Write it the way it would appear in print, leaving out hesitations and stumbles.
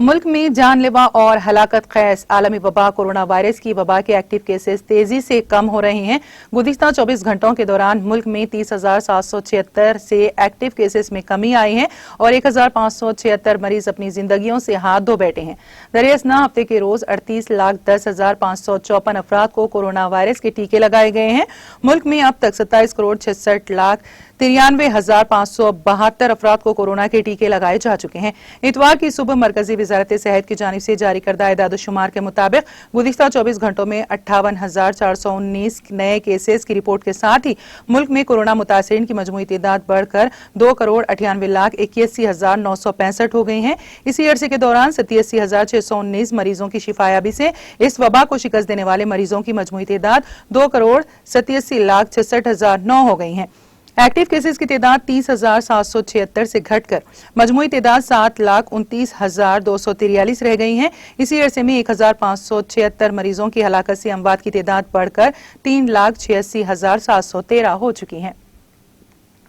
मुल्क में जानलेवा और हलाकत खैज आलमी वबा कोरोना वायरस की वबा के एक्टिव केसेस तेजी से कम हो रहे हैं। गुज़िश्ता 24 घंटों के दौरान मुल्क में 30,776 से एक्टिव केसेस में कमी आई है और 1,576 मरीज अपनी जिंदगियों से हाथ धो बैठे हैं। दरियासना हफ्ते के रोज 38,10,554 अफराद को कोरोना वायरस के टीके लगाए गए हैं। मुल्क में अब तक 27,66,93,572 अफराद को कोरोना के टीके लगाए जा चुके हैं। इतवार की सुबह मरकजी वजारत सेहत की जानिब से जारी करदा एदाद-ओ-शुमार के मुताबिक गुज़िश्ता 24 घंटों में 58,419 नए केसेस की रिपोर्ट के साथ ही मुल्क में कोरोना मुतासिरीन की मजमूई तादाद बढ़कर 2,98,81,965 हो गई है। इसी अरसे के दौरान 87,619 मरीजों की शिफायाबी से इस वबा को शिकस्त देने वाले मरीजों की मजमूई तादाद 2,87,66,009 हो गई है। एक्टिव केसेस की तादाद 30,776 से घटकर मजमूई तादाद 7,29,243 रह गई है। इसी अरसे में 1,576 मरीजों की हलाकत से अमवात की तादाद बढ़कर 3,86,713 हो चुकी है।